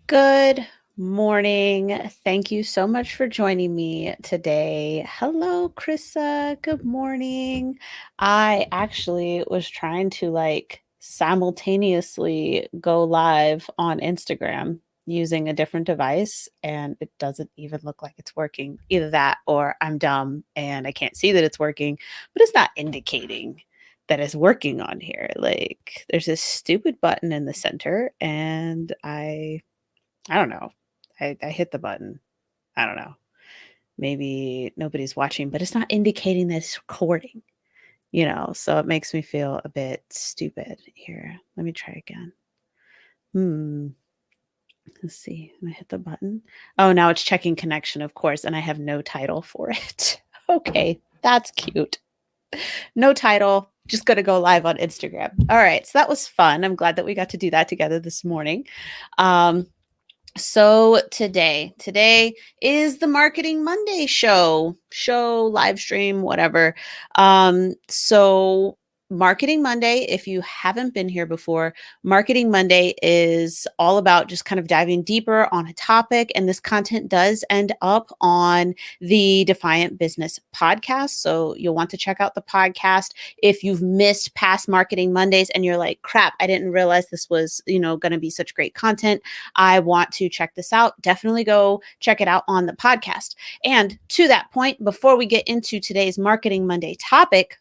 Good morning. Thank you so much for joining me today. Hello, Krissa. Good morning. I actually was trying to simultaneously go live on Instagram using a different device, and it doesn't even look like it's working. Either that or I'm dumb and I can't see that it's working, but it's not indicating that it's working on here. Like there's this stupid button in the center, and I don't know. I hit the button. I don't know. Maybe nobody's watching, but it's not indicating that it's recording, so it makes me feel a bit stupid here. Let me try again. Hmm. Let's see. I hit the button. Oh, now it's checking connection, of course, and I have no title for it. Okay, that's cute. No title. Just going to go live on Instagram. All right, so that was fun. I'm glad that we got to do that together this morning. So today is the Marketing Monday show, live stream, whatever. So Marketing Monday, if you haven't been here before, Marketing Monday is all about just kind of diving deeper on a topic. And this content does end up on the Defiant Business podcast. So you'll want to check out the podcast. If you've missed past Marketing Mondays and you're like, crap, I didn't realize this was, going to be such great content. I want to check this out. Definitely go check it out on the podcast. And to that point, before we get into today's Marketing Monday topic,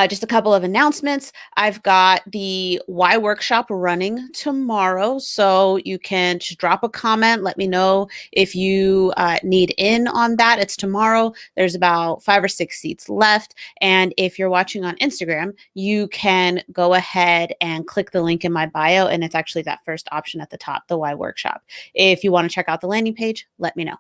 just a couple of announcements. I've got the Why workshop running tomorrow, so you can just drop a comment. Let me know if you need in on that. It's tomorrow. There's about 5 or 6 seats left. And if you're watching on Instagram, you can go ahead and click the link in my bio, and it's actually that first option at the top, the Why workshop. If you want to check out the landing page, let me know.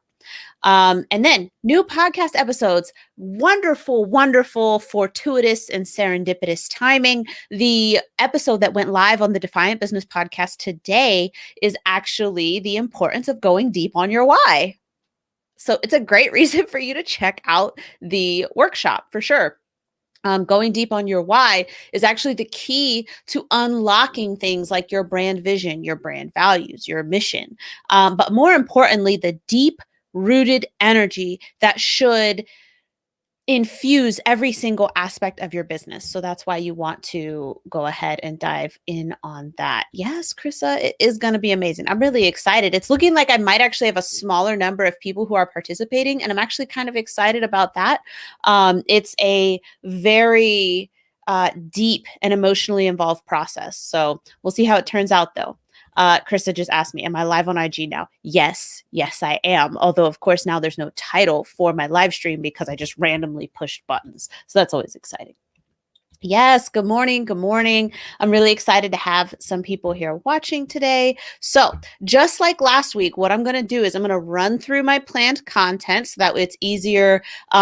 And then new podcast episodes, wonderful, fortuitous and serendipitous timing. The episode that went live on the Defiant Business podcast today is actually the importance of going deep on your why. So it's a great reason for you to check out the workshop for sure. Going deep on your why is actually the key to unlocking things like your brand vision, your brand values, your mission. But more importantly, the deep rooted energy that should infuse every single aspect of your business. So that's why you want to go ahead and dive in on that. Yes, Krissa, it is going to be amazing. I'm really excited. It's looking like I might actually have a smaller number of people who are participating, and I'm actually kind of excited about that. It's a very deep and emotionally involved process. So we'll see how it turns out, though. Krista just asked me, am I live on IG now? Yes, I am. Although, of course, now there's no title for my live stream because I just randomly pushed buttons. So that's always exciting. Yes, good morning. I'm really excited to have some people here watching today. So just like last week, what I'm going to do is I'm going to run through my planned content so that way it's easier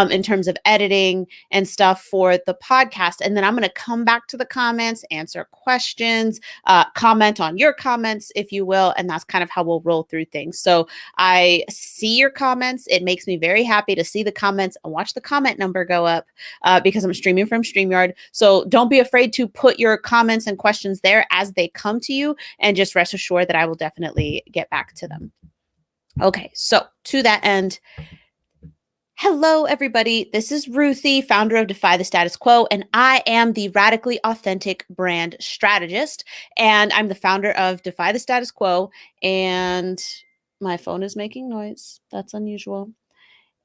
in terms of editing and stuff for the podcast. And then I'm going to come back to the comments, answer questions, comment on your comments, if you will. And that's kind of how we'll roll through things. So I see your comments. It makes me very happy to see the comments and watch the comment number go up because I'm streaming from StreamYard. So don't be afraid to put your comments and questions there as they come to you, and just rest assured that I will definitely get back to them. Okay, so to that end, hello, everybody. This is Ruthie, founder of Defy the Status Quo, and I am the radically authentic brand strategist, and I'm the founder of Defy the Status Quo, and my phone is making noise. That's unusual.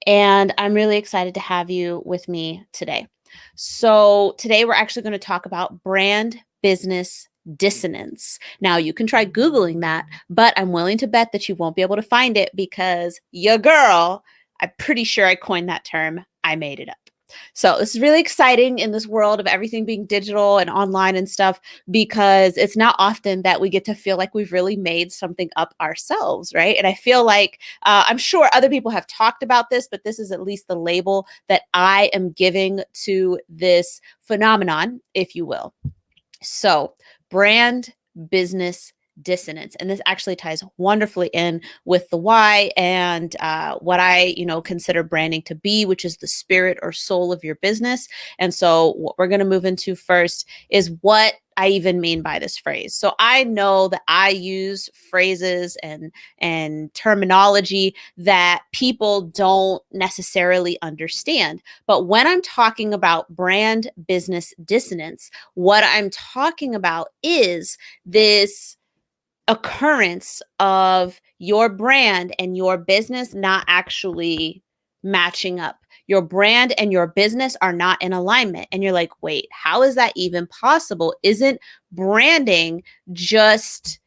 And I'm really excited to have you with me today. So today we're actually going to talk about brand business dissonance. Now you can try Googling that, but I'm willing to bet that you won't be able to find it because your girl, I'm pretty sure I coined that term. I made it up. So this is really exciting in this world of everything being digital and online and stuff, because it's not often that we get to feel like we've really made something up ourselves, right? And I feel like I'm sure other people have talked about this, but this is at least the label that I am giving to this phenomenon, if you will. So brand business dissonance. And this actually ties wonderfully in with the why and what I, consider branding to be, which is the spirit or soul of your business. And so what we're going to move into first is what I even mean by this phrase. So I know that I use phrases and terminology that people don't necessarily understand. But when I'm talking about brand business dissonance, what I'm talking about is this occurrence of your brand and your business not actually matching up. Your brand and your business are not in alignment. And you're like, wait, how is that even possible? Just isn't branding just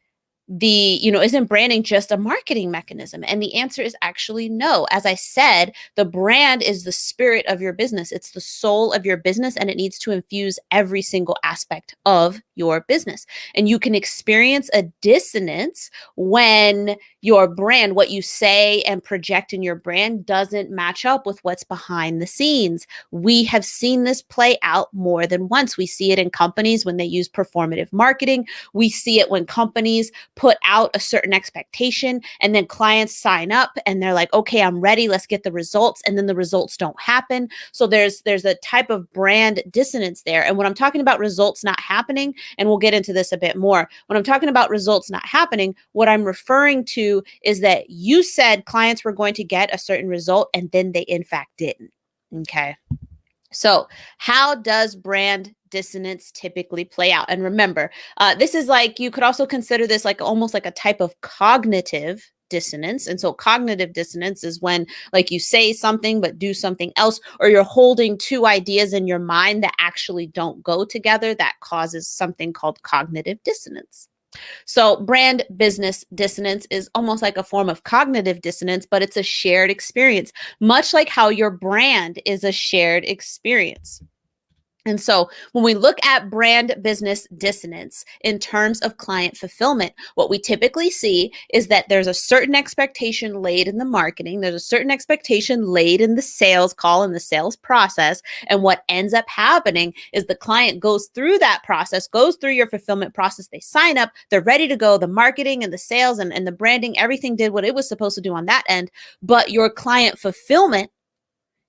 a marketing mechanism? And the answer is actually no. As I said, the brand is the spirit of your business. It's the soul of your business, and it needs to infuse every single aspect of your business. And you can experience a dissonance when your brand, what you say and project in your brand, doesn't match up with what's behind the scenes. We have seen this play out more than once. We see it in companies when they use performative marketing. We see it when companies put out a certain expectation and then clients sign up and they're like, okay, I'm ready. Let's get the results. And then the results don't happen. So there's a type of brand dissonance there. And when I'm talking about results not happening, and we'll get into this a bit more, when I'm talking about results not happening, what I'm referring to is that you said clients were going to get a certain result and then they in fact didn't. Okay. So how does brand dissonance typically play out? And remember, this is like, you could also consider this like almost like a type of cognitive dissonance. And so cognitive dissonance is when like you say something but do something else, or you're holding two ideas in your mind that actually don't go together. That causes something called cognitive dissonance. So brand business dissonance is almost like a form of cognitive dissonance, but it's a shared experience, much like how your brand is a shared experience. And so when we look at brand business dissonance in terms of client fulfillment, what we typically see is that there's a certain expectation laid in the marketing, there's a certain expectation laid in the sales call and the sales process. And what ends up happening is the client goes through that process, goes through your fulfillment process, they sign up, they're ready to go, the marketing and the sales and the branding, everything did what it was supposed to do on that end. But your client fulfillment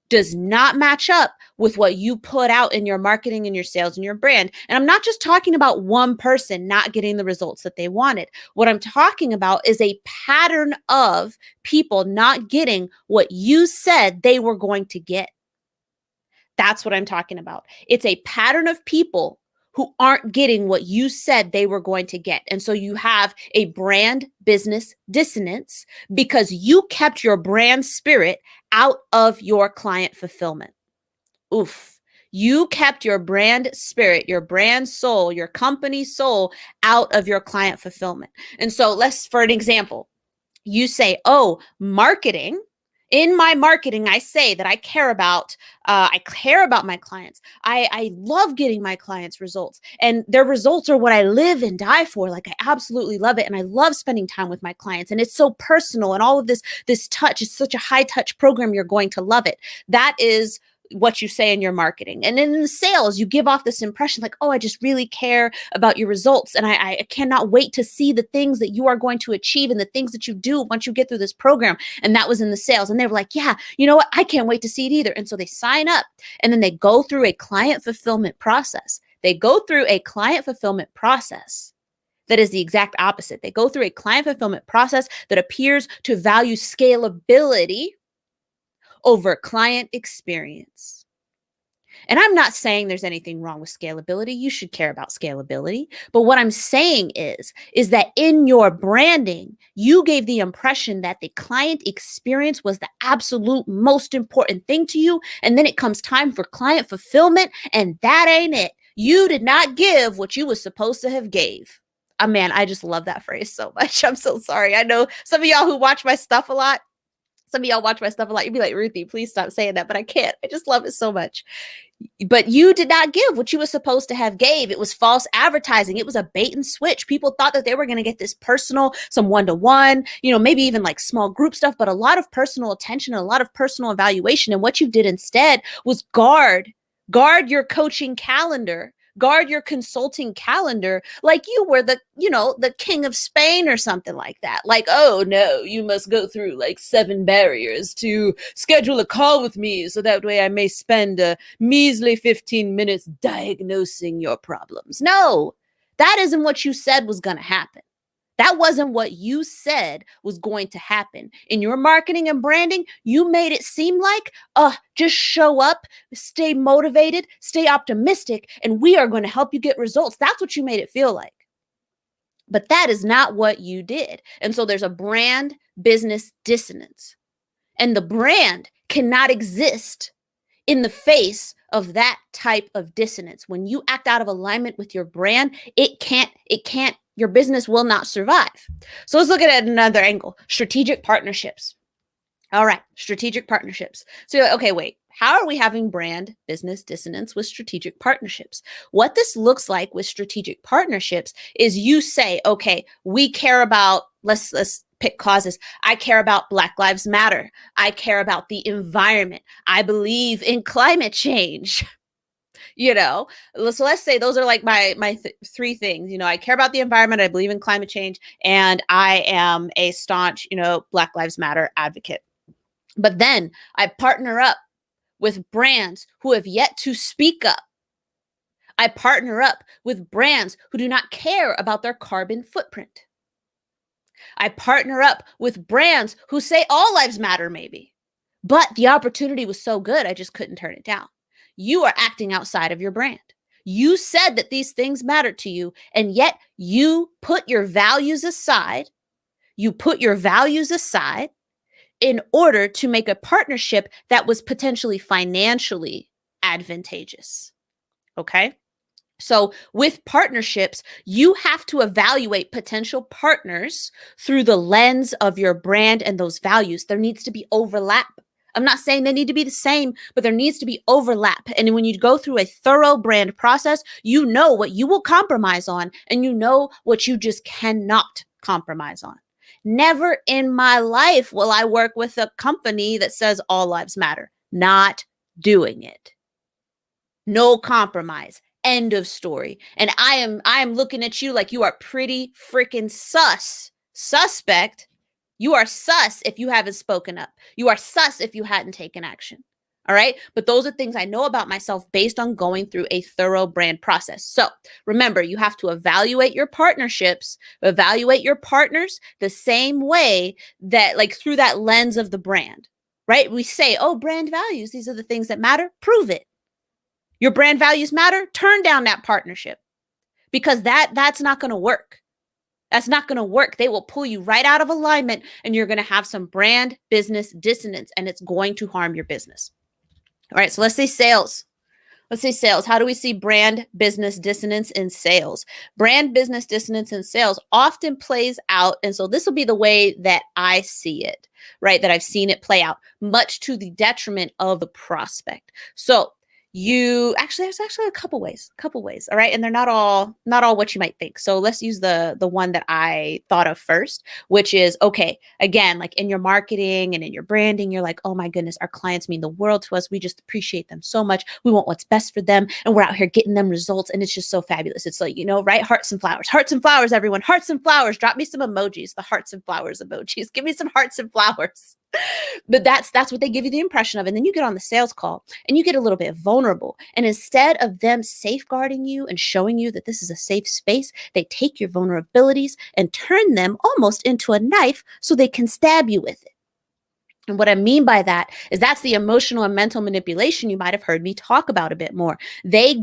does not match up with what you put out in your marketing and your sales and your brand. And I'm not just talking about one person not getting the results that they wanted. What I'm talking about is a pattern of people not getting what you said they were going to get. That's what I'm talking about. It's a pattern of people who aren't getting what you said they were going to get. And so you have a brand business dissonance because you kept your brand spirit out of your client fulfillment. Oof. You kept your brand spirit, your brand soul, your company soul out of your client fulfillment. And so for an example, you say, oh, marketing. In my marketing, I say that I care about my clients. I love getting my clients results, and their results are what I live and die for. Like, I absolutely love it. And I love spending time with my clients, and it's so personal, and all of this touch is such a high touch program. You're going to love it. That is what you say in your marketing. And then in the sales, you give off this impression like, oh, I just really care about your results. And I cannot wait to see the things that you are going to achieve and the things that you do once you get through this program. And that was in the sales. And they were like, yeah, you know what? I can't wait to see it either. And so they sign up and then they go through a client fulfillment process. They go through a client fulfillment process that is the exact opposite. They go through a client fulfillment process that appears to value scalability over client experience. And I'm not saying there's anything wrong with scalability. You should care about scalability. But what I'm saying is that in your branding, you gave the impression that the client experience was the absolute most important thing to you. And then it comes time for client fulfillment, and that ain't it. You did not give what you was supposed to have gave. Man, I just love that phrase so much. I'm so sorry. I know some of y'all who watch my stuff a lot, you'd be like, Ruthie, please stop saying that. But I can't. I just love it so much. But you did not give what you were supposed to have gave. It was false advertising. It was a bait and switch. People thought that they were going to get this personal, some one-to-one, maybe even like small group stuff, but a lot of personal attention and a lot of personal evaluation. And what you did instead was guard your coaching calendar. guard your consulting calendar like you were the king of Spain or something like that. Like, oh no, you must go through like 7 barriers to schedule a call with me so that way I may spend a measly 15 minutes diagnosing your problems. No, that isn't what you said was going to happen. That wasn't what you said was going to happen. In your marketing and branding, you made it seem like, just show up, stay motivated, stay optimistic, and we are going to help you get results. That's what you made it feel like. But that is not what you did. And so there's a brand business dissonance. And the brand cannot exist in the face of that type of dissonance. When you act out of alignment with your brand, it can't, your business will not survive. So let's look at it at another angle. Strategic partnerships. All right, strategic partnerships. So, okay, wait, how are we having brand business dissonance with strategic partnerships? What this looks like with strategic partnerships is you say, okay, we care about, let's pick causes. I care about Black Lives Matter. I care about the environment. I believe in climate change. So let's say those are like my 3 things. I care about the environment, I believe in climate change, and I am a staunch, Black Lives Matter advocate. But then I partner up with brands who have yet to speak up. I partner up with brands who do not care about their carbon footprint. I partner up with brands who say all lives matter, maybe. But the opportunity was so good, I just couldn't turn it down. You are acting outside of your brand. You said that these things matter to you, and yet you put your values aside. You put your values aside in order to make a partnership that was potentially financially advantageous. Okay? So with partnerships, you have to evaluate potential partners through the lens of your brand and those values. There needs to be overlap. I'm not saying they need to be the same, but there needs to be overlap. And when you go through a thorough brand process, you know what you will compromise on, and you know what you just cannot compromise on. Never in my life will I work with a company that says all lives matter. Not doing it. No compromise. End of story. And I am looking at you like you are pretty freaking suspect. You are sus if you haven't spoken up. You are sus if you hadn't taken action. All right. But those are things I know about myself based on going through a thorough brand process. So remember, you have to evaluate your partnerships, evaluate your partners the same way that, like, through that lens of the brand, right? We say, oh, brand values, these are the things that matter. Prove it. Your brand values matter. Turn down that partnership, because that's not going to work. That's not going to work. They will pull you right out of alignment, and you're going to have some brand business dissonance, and it's going to harm your business. All right, so let's say sales. Let's say sales. How do we see brand business dissonance in sales? Brand business dissonance in sales often plays out, and so this will be the way that I see it, right? That I've seen it play out, much to the detriment of the prospect. So there's actually a couple ways, all right? And they're not all what you might think. So let's use the one that I thought of first, which is, okay, again, like in your marketing and in your branding, you're like, oh my goodness, our clients mean the world to us. We just appreciate them so much. We want what's best for them, and we're out here getting them results, and it's just so fabulous. It's like, right? Hearts and flowers, everyone. Hearts and flowers. Drop me some emojis, the hearts and flowers emojis. Give me some hearts and flowers. But that's what they give you the impression of. And then you get on the sales call and you get a little bit vulnerable. And instead of them safeguarding you and showing you that this is a safe space, they take your vulnerabilities and turn them almost into a knife so they can stab you with it. And what I mean by that is that's the emotional and mental manipulation you might have heard me talk about a bit more. They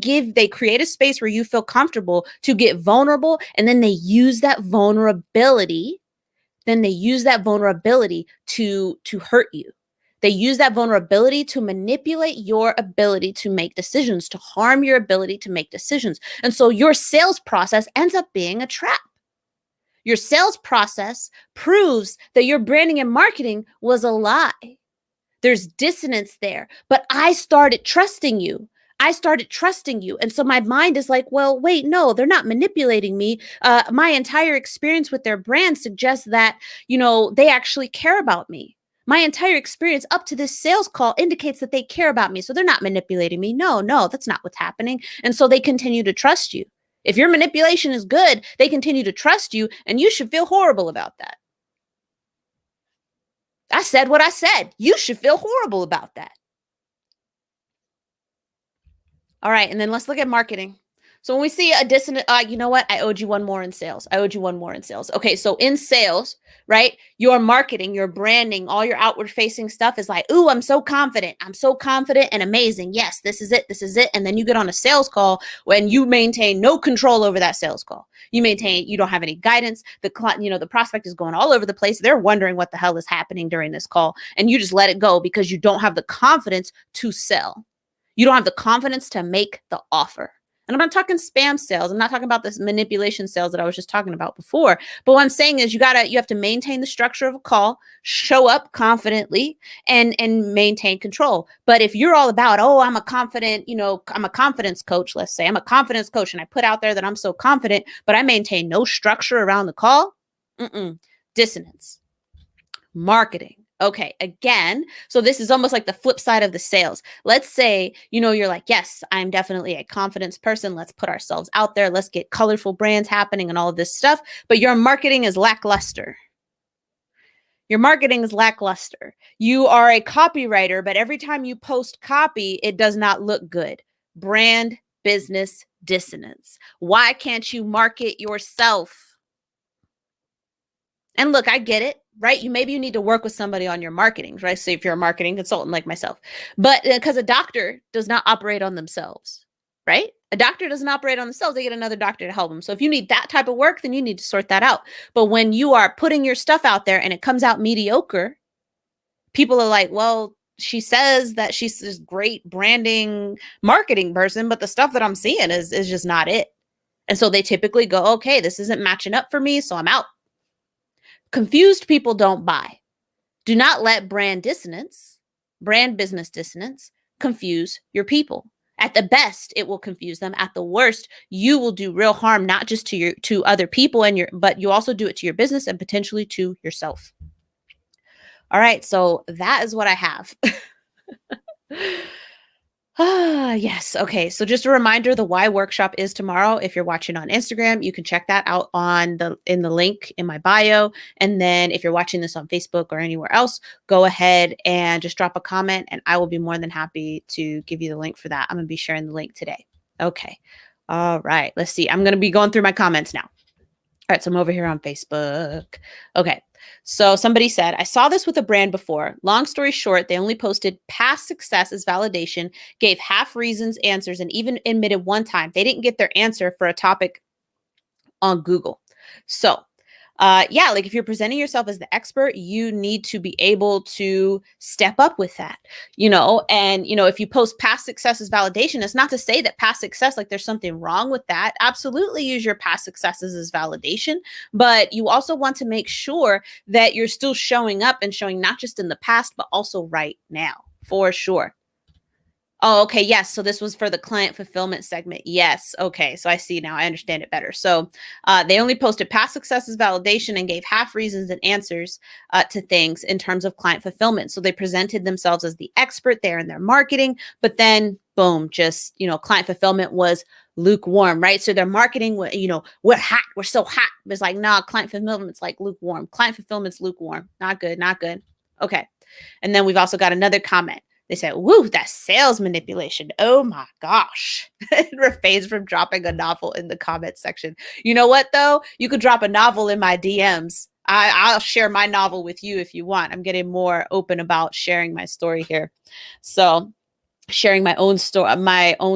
create a space where you feel comfortable to get vulnerable, and then they use that vulnerability to hurt you. They use that vulnerability to manipulate your ability to make decisions, to harm your ability to make decisions. And so your sales process ends up being a trap. Your sales process proves that your branding and marketing was a lie. There's dissonance there, but I started trusting you. And so my mind is like, well, wait, no, they're not manipulating me. My entire experience with their brand suggests that, they actually care about me. My entire experience up to this sales call indicates that they care about me. So they're not manipulating me. No, that's not what's happening. And so they continue to trust you. If your manipulation is good, they continue to trust you, and you should feel horrible about that. I said what I said. You should feel horrible about that. All right, and then let's look at marketing. So when we see a dissonant, you know what? I owed you one more in sales. I owed you one more in sales. Okay, so in sales, right? Your marketing, your branding, all your outward facing stuff is like, ooh, I'm so confident. I'm so confident and amazing. Yes, this is it. This is it. And then you get on a sales call when you maintain no control over that sales call. You don't have any guidance. The client, the prospect is going all over the place. They're wondering what the hell is happening during this call. And you just let it go because you don't have the confidence to sell. You don't have the confidence to make the offer. And I'm not talking spam sales. I'm not talking about this manipulation sales that I was just talking about before. But what I'm saying is you have to maintain the structure of a call, show up confidently, and maintain control. But if you're all about, I'm a confident, I'm a confidence coach, let's say I'm a confidence coach, and I put out there that I'm so confident, but I maintain no structure around the call, dissonance. Marketing. Okay, again, so this is almost like the flip side of the sales. Let's say, you're like, yes, I'm definitely a confidence person. Let's put ourselves out there. Let's get colorful brands happening and all of this stuff. But your marketing is lackluster. Your marketing is lackluster. You are a copywriter, but every time you post copy, it does not look good. Brand business dissonance. Why can't you market yourself? And look, I get it, right? Maybe you need to work with somebody on your marketing, right? So if you're a marketing consultant like myself, but because a doctor does not operate on themselves, right? A doctor doesn't operate on themselves. They get another doctor to help them. So if you need that type of work, then you need to sort that out. But when you are putting your stuff out there and it comes out mediocre, people are like, well, she says that she's this great branding marketing person, but the stuff that I'm seeing is just not it. And so they typically go, okay, this isn't matching up for me, so I'm out. Confused people don't buy. Do not let brand business dissonance, confuse your people. At the best, it will confuse them. At the worst, you will do real harm, not just to other people but you also do it to your business and potentially to yourself. All right, so that is what I have. Yes. Okay. So just a reminder, the why workshop is tomorrow. If you're watching on Instagram, you can check that out in the link in my bio. And then if you're watching this on Facebook or anywhere else, go ahead and just drop a comment and I will be more than happy to give you the link for that. I'm going to be sharing the link today. Okay. All right. Let's see. I'm going to be going through my comments now. All right, so I'm over here on Facebook. Okay, so somebody said, I saw this with a brand before. Long story short, they only posted past success as validation, gave half reasons, answers, and even admitted one time they didn't get their answer for a topic on Google. So like if you're presenting yourself as the expert, you need to be able to step up with that, and, if you post past success as validation, it's not to say that past success, like there's something wrong with that. Absolutely use your past successes as validation, but you also want to make sure that you're still showing up and showing not just in the past, but also right now, for sure. Oh, okay. Yes. So this was for the client fulfillment segment. Yes. Okay. So I see now. I understand it better. So they only posted past successes validation and gave half reasons and answers to things in terms of client fulfillment. So they presented themselves as the expert there in their marketing, but then boom, just, client fulfillment was lukewarm, right? So their marketing, we're hot. We're so hot. It's like, nah, client fulfillment's like lukewarm. Client fulfillment's lukewarm. Not good. Not good. Okay. And then we've also got another comment. They said, woo, that's sales manipulation. Oh my gosh. Refrains from dropping a novel in the comment section. You know what, though? You could drop a novel in my DMs. I'll share my novel with you if you want. I'm getting more open about sharing my story here. So sharing my own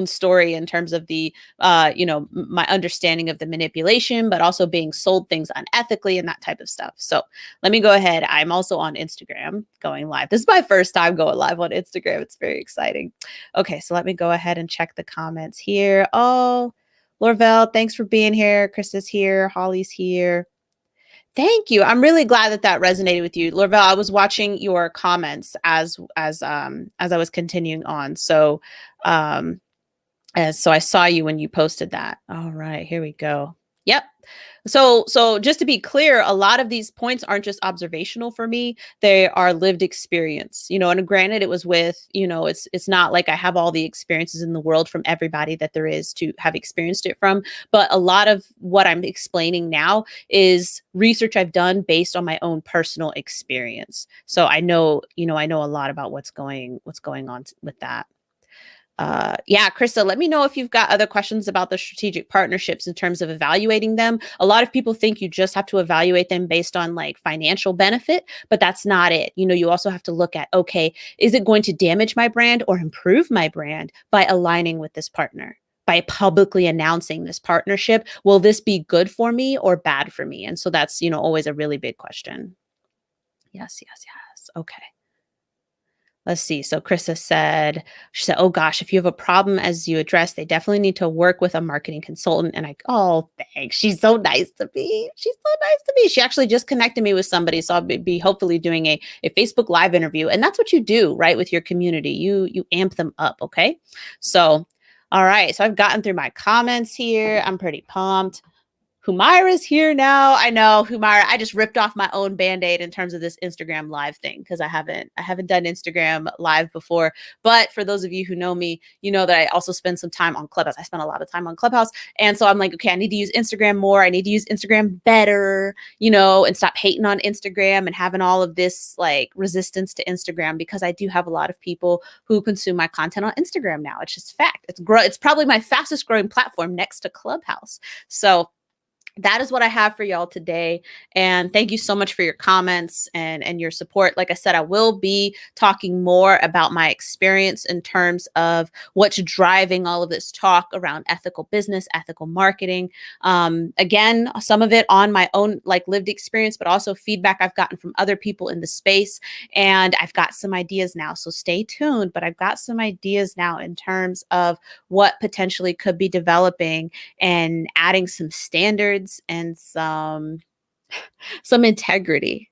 story in terms of the my understanding of the manipulation, but also being sold things unethically and that type of stuff. So let me go ahead. I'm also on Instagram going live. This is my first time going live on Instagram. It's very exciting. Okay, so let me go ahead and check the comments here. Oh, Lorvelle, thanks for being here. Chris is here. Holly's here. Thank you. I'm really glad that resonated with you, Lorvelle. I was watching your comments as I was continuing on. So, so I saw you when you posted that. All right, here we go. Yep. So just to be clear, a lot of these points aren't just observational for me. They are lived experience, and granted it was with, it's not like I have all the experiences in the world from everybody that there is to have experienced it from, but a lot of what I'm explaining now is research I've done based on my own personal experience. So I know a lot about what's going on with that. Yeah, Krista, let me know if you've got other questions about the strategic partnerships in terms of evaluating them. A lot of people think you just have to evaluate them based on like financial benefit, but that's not it. You also have to look at, okay, is it going to damage my brand or improve my brand by aligning with this partner? By publicly announcing this partnership, will this be good for me or bad for me? And so that's, always a really big question. Yes, yes, yes. Okay. Let's see. So Krista said, she said, oh gosh, if you have a problem as you address, they definitely need to work with a marketing consultant. And oh, thanks. She's so nice to me. She's so nice to me. She actually just connected me with somebody. So I'll be hopefully doing a Facebook Live interview. And that's what you do, right? With your community. You amp them up. Okay. So, all right. So I've gotten through my comments here. I'm pretty pumped. Humaira's here now. I know, Humaira, I just ripped off my own Band-Aid in terms of this Instagram live thing because I haven't done Instagram live before. But for those of you who know me, you know that I also spend some time on Clubhouse. I spend a lot of time on Clubhouse. And so I'm like, okay, I need to use Instagram more. I need to use Instagram better, and stop hating on Instagram and having all of this like resistance to Instagram because I do have a lot of people who consume my content on Instagram now. It's just fact. It's probably my fastest growing platform next to Clubhouse. So that is what I have for y'all today. And thank you so much for your comments and your support. Like I said, I will be talking more about my experience in terms of what's driving all of this talk around ethical business, ethical marketing. Again, some of it on my own like lived experience, but also feedback I've gotten from other people in the space. And I've got some ideas now. So stay tuned, but I've got some ideas now in terms of what potentially could be developing and adding some standards and some integrity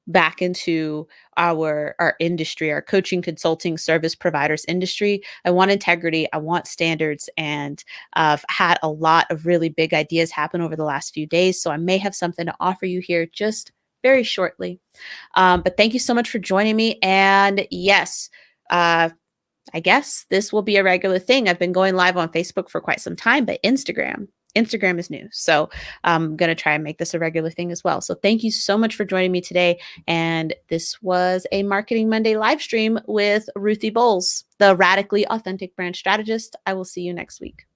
back into our industry, our coaching, consulting, service providers industry. I want integrity. I want standards. And I've had a lot of really big ideas happen over the last few days. So I may have something to offer you here just very shortly. But thank you so much for joining me. And yes, I guess this will be a regular thing. I've been going live on Facebook for quite some time, but Instagram is new. So I'm going to try and make this a regular thing as well. So thank you so much for joining me today. And this was a Marketing Monday live stream with Ruthie Bowles, the radically authentic brand strategist. I will see you next week.